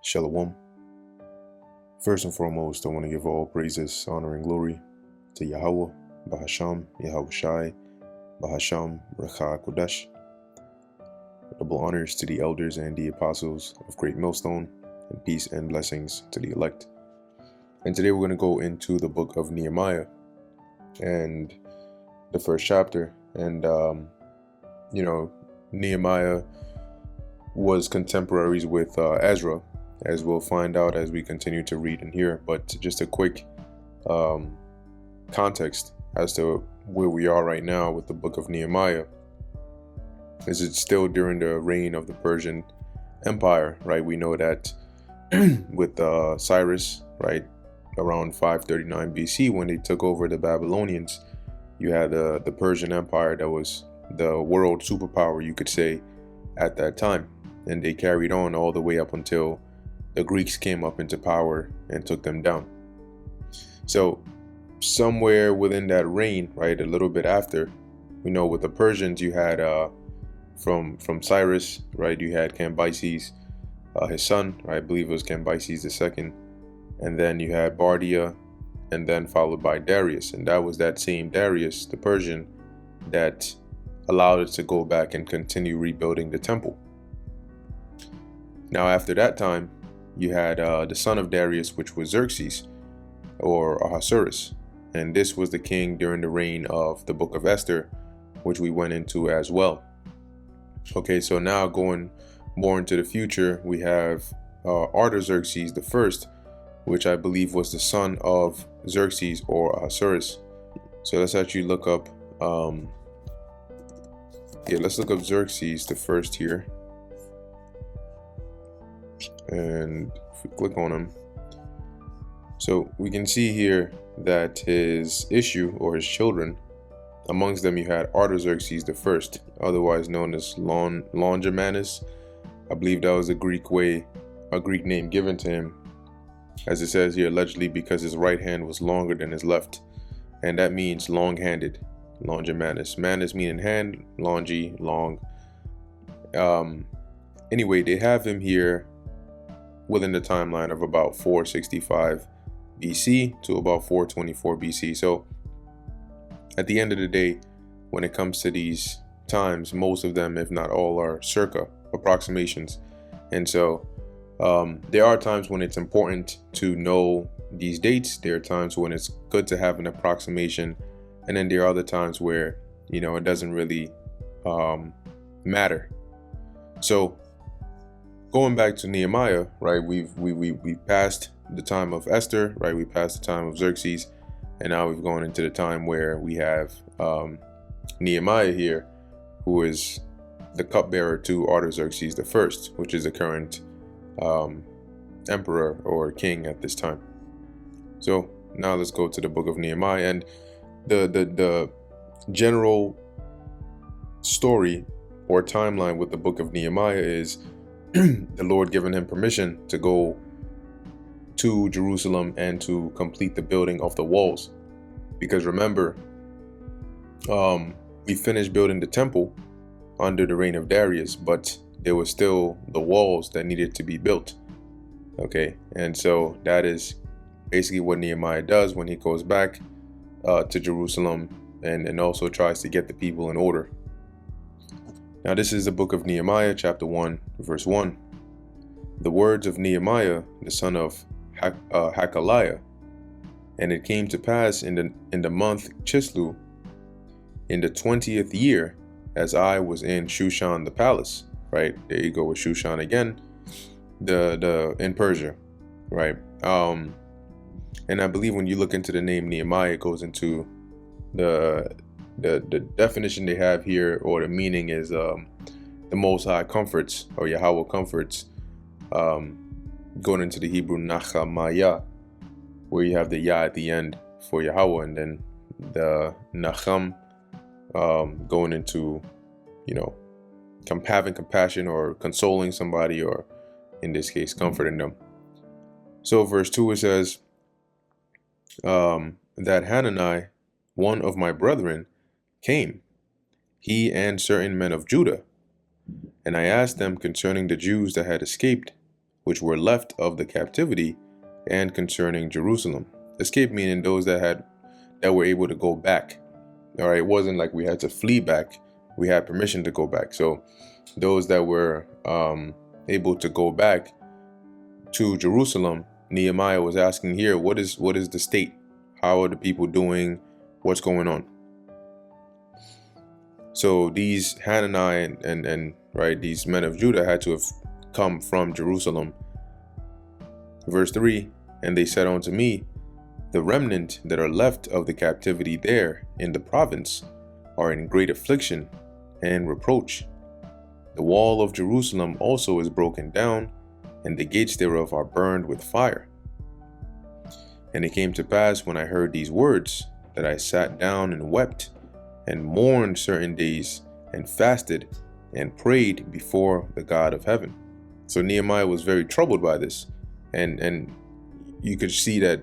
Shalom. First and foremost, I want to give all praises, honor, and glory to Yahweh, Bahasham, Yahweh Shai, Bahasham, Recha Kodesh. Double honors to the elders and the apostles of Great Millstone, and peace and blessings to the elect. And today we're going to go into the book of Nehemiah and the first chapter. And, Nehemiah was contemporaries with Ezra, as we'll find out as we continue to read and hear. But just a quick context as to where we are right now with the book of Nehemiah. Is it still during the reign of the Persian Empire, right? We know that with Cyrus, right, around 539 BC, when they took over the Babylonians, you had the Persian Empire that was the world superpower, you could say, at that time. And they carried on all the way up until the Greeks came up into power and took them down. So somewhere within that reign, right, a little bit after, we know with the Persians, you had from Cyrus, right, you had Cambyses, his son, right, I believe it was Cambyses II, and then you had Bardia, and then followed by Darius. And that was that same Darius, the Persian, that allowed it to go back and continue rebuilding the temple. Now after that time, you had the son of Darius, which was Xerxes, or Ahasuerus, and this was the king during the reign of the book of Esther, which we went into as well. Okay, so now going more into the future, we have Artaxerxes the first, which I believe was the son of Xerxes or Ahasuerus. So let's actually look up, let's look up Xerxes the first here. And if we click on him, so we can see here that his issue, or his children, amongst them you had Artaxerxes the first, otherwise known as Longimanus. I believe that was a Greek name given to him, as it says here, allegedly because his right hand was longer than his left, and that means long-handed. Longimanus, manus meaning hand, longi, long. Anyway, they have him here within the timeline of about 465 BC to about 424 BC. So at the end of the day, when it comes to these times, most of them, if not all, are circa approximations. And so there are times when it's important to know these dates. There are times when it's good to have an approximation. And then there are other times where, it doesn't really matter. So going back to Nehemiah, right, we passed the time of Esther, right, we passed the time of Xerxes, and now we've gone into the time where we have Nehemiah here, who is the cupbearer to Artaxerxes the first, which is the current emperor or king at this time. So now let's go to the book of Nehemiah, and the general story or timeline with the book of Nehemiah is the Lord giving him permission to go to Jerusalem and to complete the building of the walls. Because remember, we finished building the temple under the reign of Darius, but there were still the walls that needed to be built. Okay, and so that is basically what Nehemiah does when he goes back to Jerusalem and also tries to get the people in order. Now this is the book of Nehemiah, chapter 1, verse 1. The words of Nehemiah, the son of Hakaliah. And it came to pass in the month Chislew, in the 20th year, as I was in Shushan the palace. Right, there you go with Shushan again, the in Persia, right? And I believe when you look into the name Nehemiah, it goes into the definition they have here, or the meaning is the Most High comforts, or Yahweh comforts, going into the Hebrew Nachamaya, where you have the Yah at the end for Yahweh, and then the Nacham going into, having compassion or consoling somebody, or in this case, comforting them. So verse 2, it says that Hanani, one of my brethren, came, he and certain men of Judah, and I asked them concerning the Jews that had escaped which were left of the captivity, and concerning Jerusalem. Escape meaning those that were able to go back. All right, it wasn't like we had to flee back. We had permission to go back. So those that were able to go back to Jerusalem, Nehemiah was asking here, what is the state? How are the people doing? What's going on? So these Hanani and right, these men of Judah had to have come from Jerusalem. Verse 3, and they said unto me, the remnant that are left of the captivity there in the province are in great affliction and reproach. The wall of Jerusalem also is broken down, and the gates thereof are burned with fire. And it came to pass, when I heard these words, that I sat down and wept, and mourned certain days, and fasted, and prayed before the God of heaven. So Nehemiah was very troubled by this, and you could see that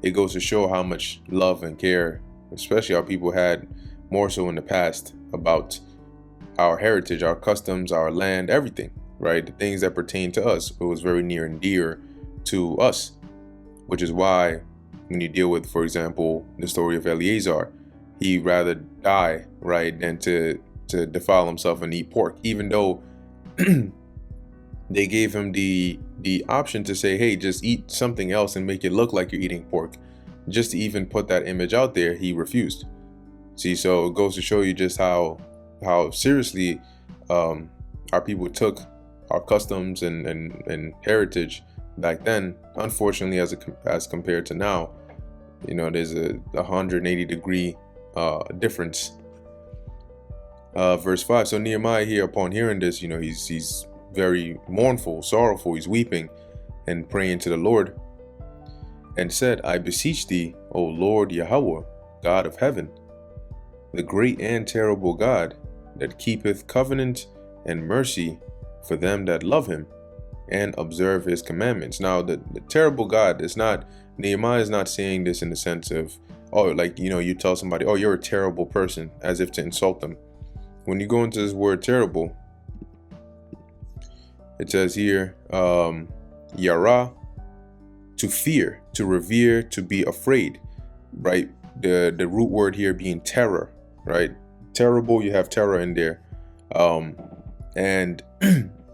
it goes to show how much love and care, especially our people had, more so in the past, about our heritage, our customs, our land, everything, right? The things that pertain to us, it was very near and dear to us, which is why when you deal with, for example, the story of Eleazar, he rather die, right, than to defile himself and eat pork, even though they gave him the option to say, hey, just eat something else and make it look like you're eating pork. Just to even put that image out there, he refused. See, so it goes to show you just how seriously our people took our customs and heritage back then. Unfortunately, as compared to now, you know, there's a 180-degree difference. Verse 5. So Nehemiah here, upon hearing this, you know, he's very mournful, sorrowful. He's weeping and praying to the Lord, and said, I beseech thee, O Lord Yahweh, God of heaven, the great and terrible God, that keepeth covenant and mercy for them that love him and observe his commandments. Now, the terrible God is not, Nehemiah is not saying this in the sense of, oh, like, you know, you tell somebody, oh, you're a terrible person, as if to insult them. When you go into this word terrible, it says here, yara, to fear, to revere, to be afraid, right? The root word here being terror, right? Terrible, you have terror in there. And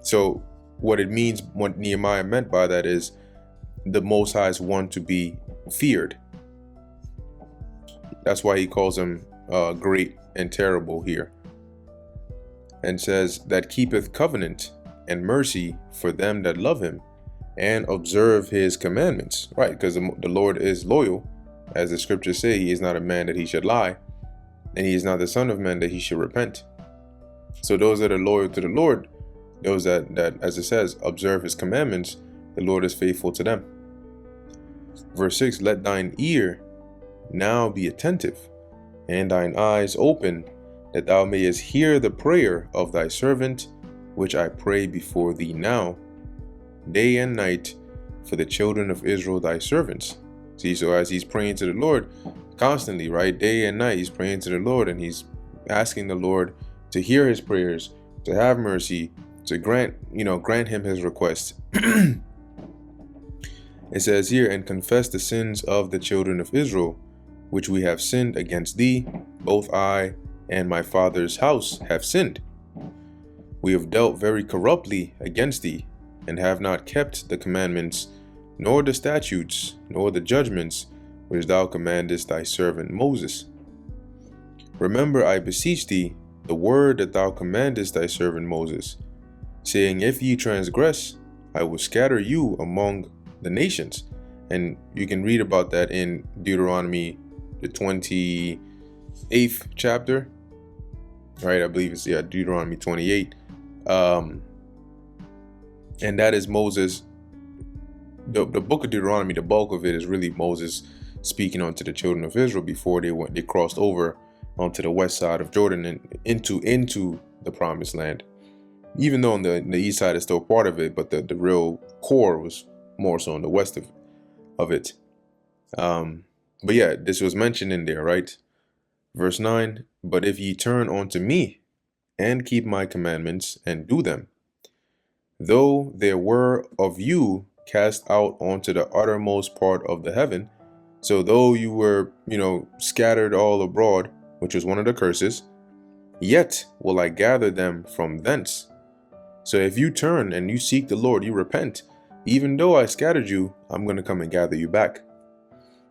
so what it means, what Nehemiah meant by that is the Most High is one to be feared. That's why he calls him great and terrible here. And says that keepeth covenant and mercy for them that love him and observe his commandments, right? Because the Lord is loyal. As the scriptures say, he is not a man that he should lie, and he is not the son of man that he should repent. So those that are loyal to the Lord, those that as it says, observe his commandments, the Lord is faithful to them. Verse 6, let thine ear now be attentive, and thine eyes open, that thou mayest hear the prayer of thy servant, which I pray before thee now, day and night, for the children of Israel thy servants. See, so as he's praying to the Lord constantly, right, day and night, he's praying to the Lord, and he's asking the Lord to hear his prayers, to have mercy, to grant him his request. It says here, and confess the sins of the children of Israel, which we have sinned against thee. Both I and my father's house have sinned. We have dealt very corruptly against thee, and have not kept the commandments, nor the statutes, nor the judgments, which thou commandest thy servant Moses. Remember, I beseech thee, the word that thou commandest thy servant Moses, saying, if ye transgress, I will scatter you among the nations. And you can read about that in Deuteronomy, the 28th chapter, right? I believe it's, Deuteronomy 28. And that is Moses. The book of Deuteronomy, the bulk of it is really Moses speaking unto the children of Israel before they crossed over onto the west side of Jordan and into the promised land. Even though on the east side is still part of it, but the real core was more so on the west of it. But yeah, this was mentioned in there, right? Verse 9, but if ye turn unto me and keep my commandments and do them, though there were of you cast out onto the uttermost part of the heaven. So though you were, scattered all abroad, which was one of the curses, yet will I gather them from thence. So if you turn and you seek the Lord, you repent, even though I scattered you, I'm going to come and gather you back,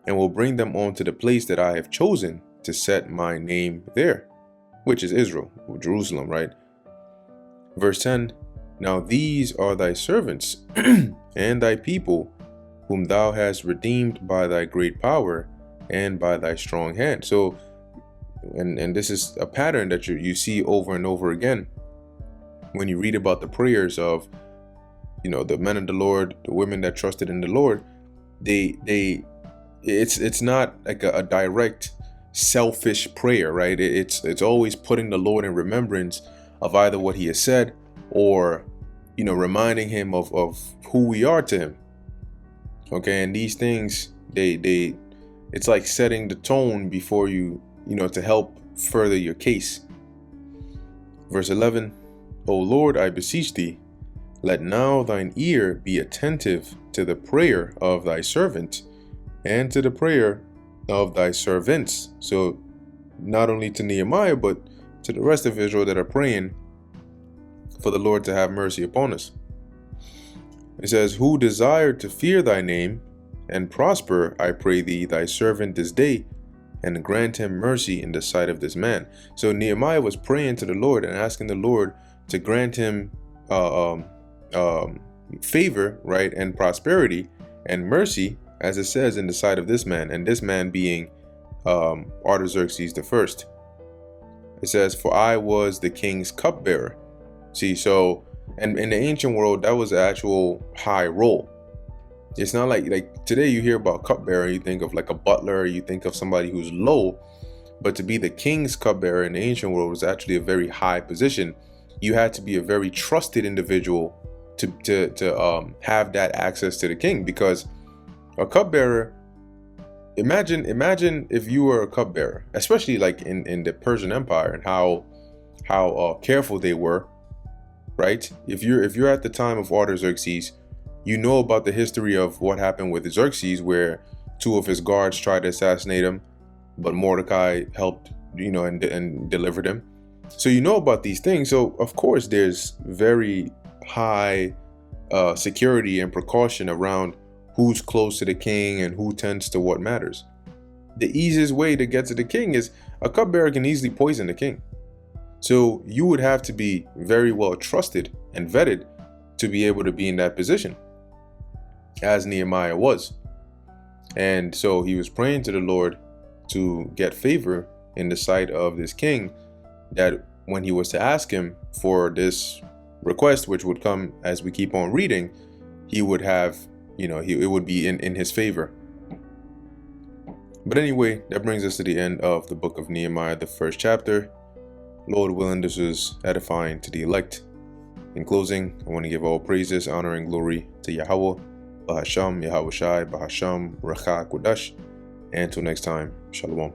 and will bring them on to the place that I have chosen to set my name there, which is Israel, or Jerusalem, right? Verse 10, now these are thy servants and thy people, whom thou hast redeemed by thy great power and by thy strong hand. So, and this is a pattern that you see over and over again when you read about the prayers of, the men of the Lord, the women that trusted in the Lord. It's not like a direct selfish prayer, right? It's always putting the Lord in remembrance of either what he has said, or reminding him of who we are to him. Okay, and these things, it's like setting the tone before you, to help further your case. Verse 11, O Lord, I beseech thee, let now thine ear be attentive to the prayer of thy servant and to the prayer of thy servants. So not only to Nehemiah, but to the rest of Israel that are praying for the Lord to have mercy upon us. It says, who desired to fear thy name and prosper, I pray thee, thy servant this day, and grant him mercy in the sight of this man. So Nehemiah was praying to the Lord and asking the Lord to grant him favor, right, and prosperity and mercy, as it says, in the sight of this man, and this man being Artaxerxes the first. It says, for I was the king's cupbearer. See, so, and in the ancient world, that was the actual high role. It's not like today you hear about cupbearer, you think of like a butler, you think of somebody who's low, but to be the king's cupbearer in the ancient world was actually a very high position. You had to be a very trusted individual to have that access to the king, because a cupbearer, imagine if you were a cupbearer, especially like in the Persian Empire, and how careful they were, right? If you're at the time of Artaxerxes, you know about the history of what happened with Xerxes, where two of his guards tried to assassinate him, but Mordecai helped, and delivered him. So you know about these things. So of course there's very high security and precaution around who's close to the king and who tends to what matters. The easiest way to get to the king is a cupbearer can easily poison the king. So you would have to be very well trusted and vetted to be able to be in that position, as Nehemiah was. And so he was praying to the Lord to get favor in the sight of this king, that when he was to ask him for this request, which would come as we keep on reading, he would have, it would be in his favor. But anyway, that brings us to the end of the book of Nehemiah, the first chapter. Lord willing, this was edifying to the elect. In closing, I want to give all praises, honor, and glory to Yahweh, Bahasham, Yahweh Shai, Bahasham, Racha, Kodash. And until next time, Shalom.